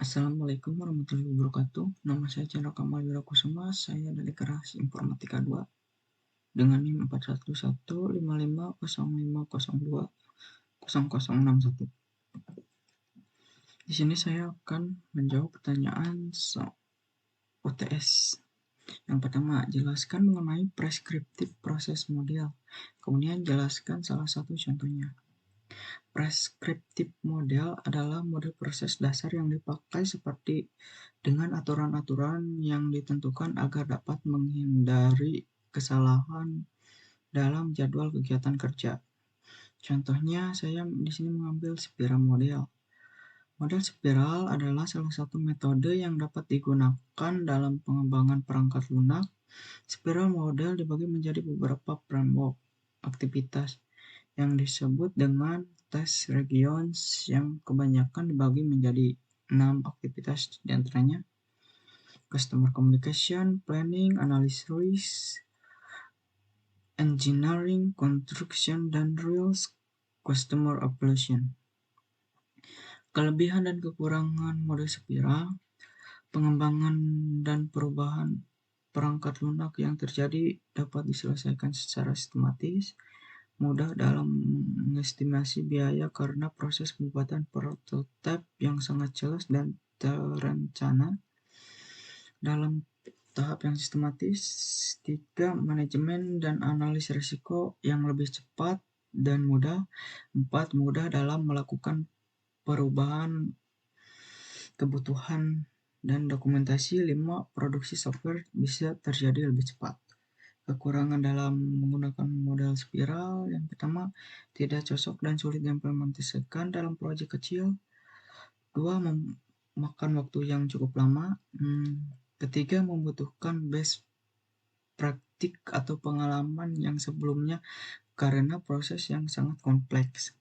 Assalamualaikum warahmatullahi wabarakatuh. Nama saya Chandra Kamal Wirakusuma. Saya dari kelas Informatika 2 dengan NIM 41155050200061. Di sini saya akan menjawab pertanyaan UTS. Yang pertama, jelaskan mengenai preskriptif proses model. Kemudian jelaskan salah satu contohnya. Preskriptif model adalah model proses dasar yang dipakai seperti dengan aturan-aturan yang ditentukan agar dapat menghindari kesalahan dalam jadwal kegiatan kerja. Contohnya, saya di sini mengambil spiral model. Model spiral adalah salah satu metode yang dapat digunakan dalam pengembangan perangkat lunak. Spiral model dibagi menjadi beberapa framework aktivitas yang disebut dengan task regions yang kebanyakan dibagi menjadi 6 aktivitas, diantaranya customer communication, planning, analysis, engineering, construction, dan reals customer operation. Kelebihan dan kekurangan model spiral, pengembangan dan perubahan perangkat lunak yang terjadi dapat diselesaikan secara sistematis, mudah dalam mengestimasi biaya karena proses pembuatan prototipe yang sangat jelas dan terencana dalam tahap yang sistematis. 3. Manajemen dan analis risiko yang lebih cepat dan mudah. 4. Mudah dalam melakukan perubahan kebutuhan dan dokumentasi. 5. Produksi software bisa terjadi lebih cepat. Kekurangan dalam menggunakan model spiral, yang pertama, tidak cocok dan sulit diimplementasikan dalam proyek kecil. 2. Memakan waktu yang cukup lama. 3. Membutuhkan best praktik atau pengalaman yang sebelumnya karena proses yang sangat kompleks.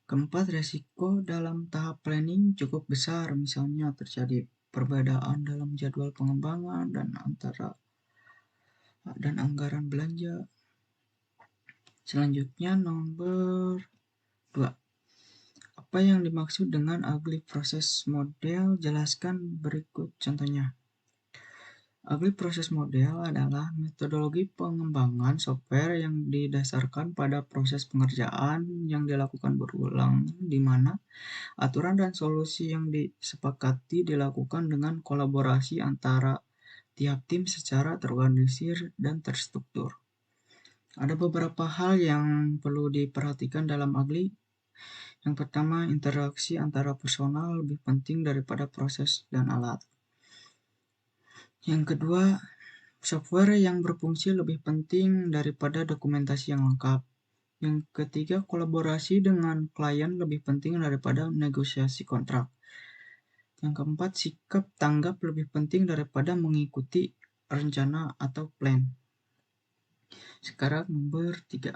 4. Resiko dalam tahap planning cukup besar, misalnya terjadi perbedaan dalam jadwal pengembangan dan anggaran belanja. Selanjutnya nomor 2. Apa yang dimaksud dengan ugly process model? Jelaskan berikut contohnya. Ugly process model adalah metodologi pengembangan software yang didasarkan pada proses pengerjaan yang dilakukan berulang, di mana aturan dan solusi yang disepakati dilakukan dengan kolaborasi antara tiap tim secara terorganisir dan terstruktur. Ada beberapa hal yang perlu diperhatikan dalam ugly. Yang pertama, interaksi antara personal lebih penting daripada proses dan alat. Yang kedua, software yang berfungsi lebih penting daripada dokumentasi yang lengkap. Yang ketiga, kolaborasi dengan klien lebih penting daripada negosiasi kontrak. Yang keempat, sikap tanggap lebih penting daripada mengikuti rencana atau plan. Sekarang nomor 3.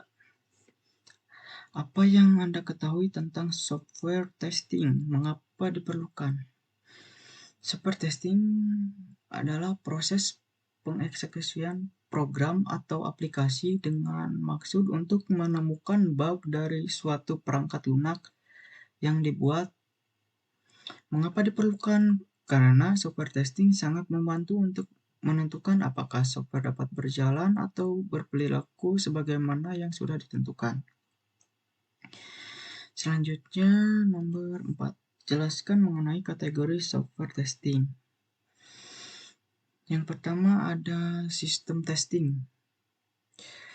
Apa yang Anda ketahui tentang software testing? Mengapa diperlukan? Software testing adalah proses pengeksekusian program atau aplikasi dengan maksud untuk menemukan bug dari suatu perangkat lunak yang dibuat. Mengapa diperlukan? Karena software testing sangat membantu untuk menentukan apakah software dapat berjalan atau berperilaku sebagaimana yang sudah ditentukan. Selanjutnya nomor 4. Jelaskan mengenai kategori software testing. Yang pertama ada sistem testing.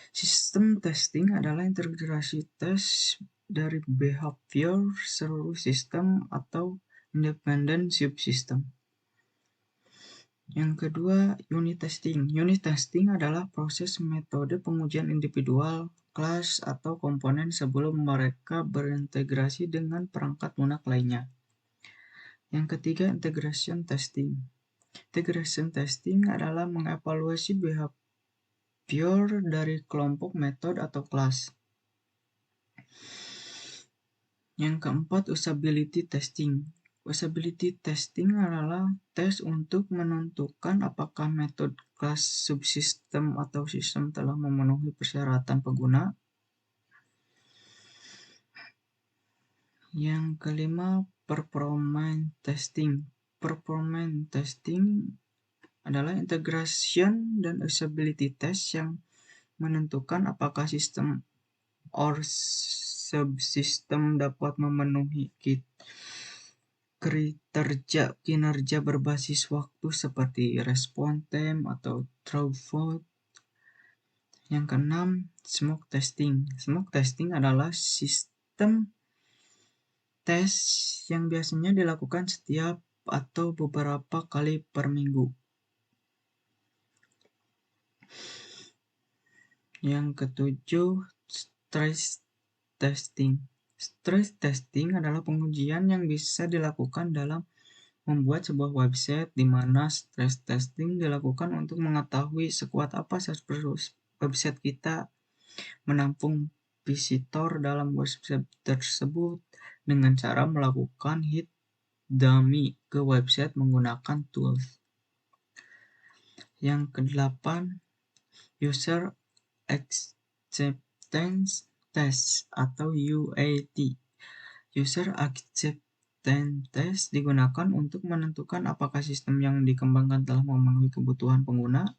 Sistem testing adalah integrasi tes dari behavior seluruh sistem atau independent subsystem. Yang kedua, unit testing. Unit testing adalah proses metode pengujian individual, kelas, atau komponen sebelum mereka berintegrasi dengan perangkat lunak lainnya. Yang ketiga, integration testing. Integration testing adalah mengevaluasi behavior dari kelompok metode atau kelas. Yang keempat, usability testing. Usability testing adalah tes untuk menentukan apakah metode, kelas, subsistem, atau sistem telah memenuhi persyaratan pengguna. Yang kelima, performance testing. performance testing adalah integration dan usability test yang menentukan apakah sistem or subsistem dapat memenuhi kriteria kinerja berbasis waktu seperti response time atau throughput. Yang keenam, smoke testing. Smoke testing adalah sistem tes yang biasanya dilakukan setiap atau beberapa kali per minggu. Yang ketujuh, stress testing. Stress testing adalah pengujian yang bisa dilakukan dalam membuat sebuah website, di mana stress testing dilakukan untuk mengetahui sekuat apa website kita menampung visitor dalam website tersebut dengan cara melakukan hit dummy ke website menggunakan tools. Yang kedelapan, user acceptance test atau UAT. User acceptance test digunakan untuk menentukan apakah sistem yang dikembangkan telah memenuhi kebutuhan pengguna.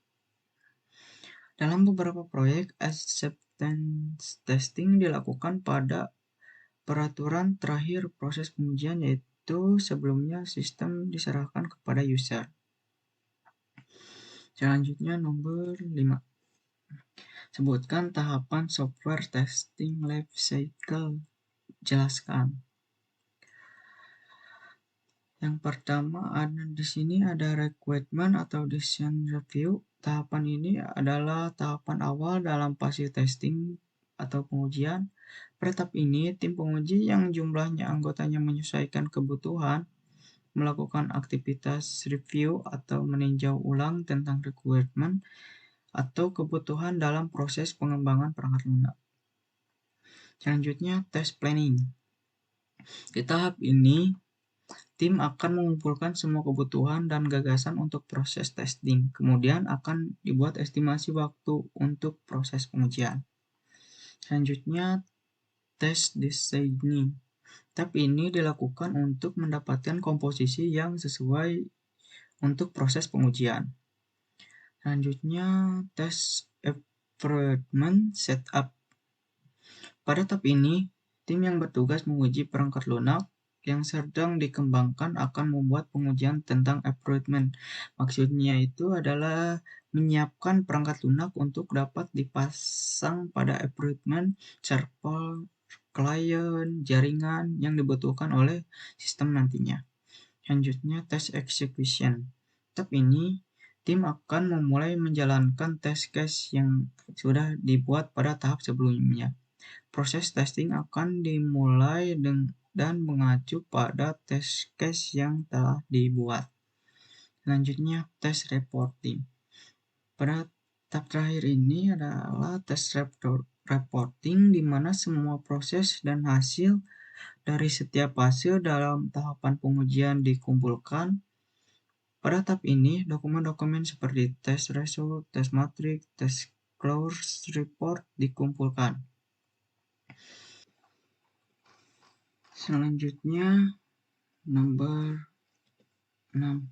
Dalam beberapa proyek, acceptance testing dilakukan pada peraturan terakhir proses pengujian, yaitu sebelumnya sistem diserahkan kepada user. Selanjutnya nomor 5. Sebutkan tahapan software testing life cycle. Jelaskan. Yang pertama di sini ada requirement atau design review. Tahapan ini adalah tahapan awal dalam fase testing atau pengujian. Pada tahap ini, tim penguji yang jumlahnya anggotanya menyesuaikan kebutuhan melakukan aktivitas review atau meninjau ulang tentang requirement atau kebutuhan dalam proses pengembangan perangkat lunak. Selanjutnya, test planning. Di tahap ini, tim akan mengumpulkan semua kebutuhan dan gagasan untuk proses testing. Kemudian akan dibuat estimasi waktu untuk proses pengujian. Selanjutnya, test designing. Tahap ini dilakukan untuk mendapatkan komposisi yang sesuai untuk proses pengujian. Selanjutnya, test environment setup. Pada tahap ini, tim yang bertugas menguji perangkat lunak yang sedang dikembangkan akan membuat pengujian tentang environment. Maksudnya itu adalah menyiapkan perangkat lunak untuk dapat dipasang pada environment, server, klien, jaringan yang dibutuhkan oleh sistem nantinya. Selanjutnya, test execution. Tahap ini, tim akan memulai menjalankan test case yang sudah dibuat pada tahap sebelumnya. Proses testing akan dimulai dan mengacu pada test case yang telah dibuat. Selanjutnya, test reporting. Pada tahap terakhir ini adalah test reporting, di mana semua proses dan hasil dari setiap fase dalam tahapan pengujian dikumpulkan. Pada tahap ini, dokumen-dokumen seperti test result, test matrix, test close report dikumpulkan. Selanjutnya, nomor 6.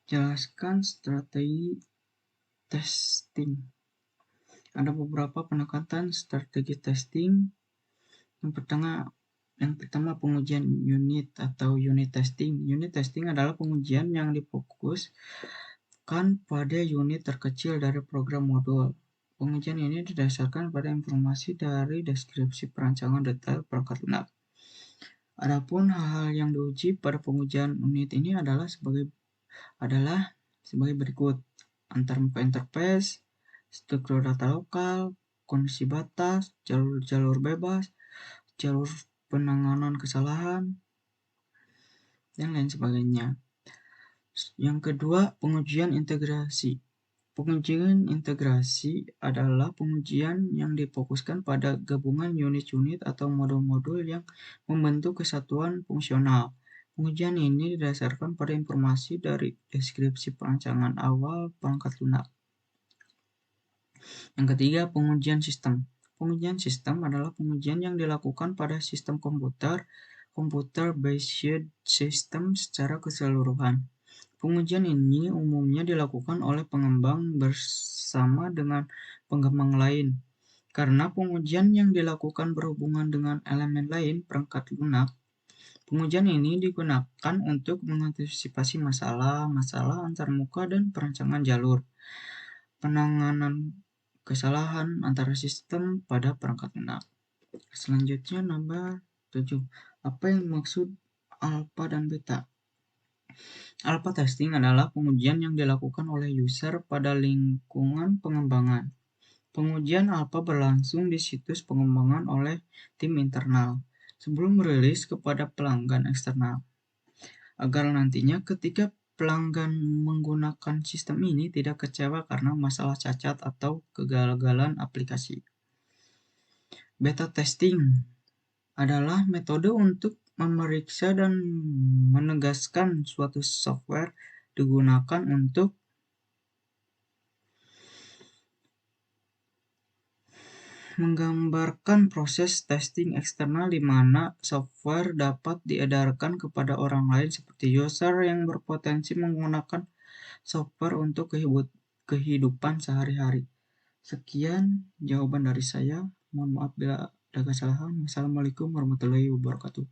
Jelaskan strategi testing. Ada beberapa pendekatan strategi testing. Yang pertama pengujian unit atau unit testing. Unit testing adalah pengujian yang difokuskan pada unit terkecil dari program modul. Pengujian ini didasarkan pada informasi dari deskripsi perancangan detail perangkat lunak. Adapun hal-hal yang diuji pada pengujian unit ini adalah sebagai berikut: antarmuka interface, struktur data lokal, kondisi batas, jalur bebas, jalur penanganan kesalahan, dan lain sebagainya. Yang kedua, pengujian integrasi. Pengujian integrasi adalah pengujian yang difokuskan pada gabungan unit-unit atau modul-modul yang membentuk kesatuan fungsional. Pengujian ini didasarkan pada informasi dari deskripsi perancangan awal perangkat lunak. Yang ketiga, pengujian sistem. Pengujian sistem adalah pengujian yang dilakukan pada sistem komputer computer-based system secara keseluruhan. Pengujian ini umumnya dilakukan oleh pengembang bersama dengan pengembang lain. Karena pengujian yang dilakukan berhubungan dengan elemen lain perangkat lunak, pengujian ini digunakan untuk mengantisipasi masalah antarmuka dan perancangan jalur. Penanganan kesalahan antara sistem pada perangkat lunak. Selanjutnya nomor 7. Apa yang dimaksud alpha dan beta? Alpha testing adalah pengujian yang dilakukan oleh user pada lingkungan pengembangan. Pengujian alpha berlangsung di situs pengembangan oleh tim internal sebelum merilis kepada pelanggan eksternal, agar nantinya ketika pelanggan menggunakan sistem ini tidak kecewa karena masalah cacat atau kegagalan aplikasi. Beta testing adalah metode untuk memeriksa dan menegaskan suatu software digunakan untuk menggambarkan proses testing eksternal di mana software dapat diedarkan kepada orang lain seperti user yang berpotensi menggunakan software untuk kehidupan sehari-hari. Sekian jawaban dari saya. Mohon maaf bila ada kesalahan. Wassalamualaikum warahmatullahi wabarakatuh.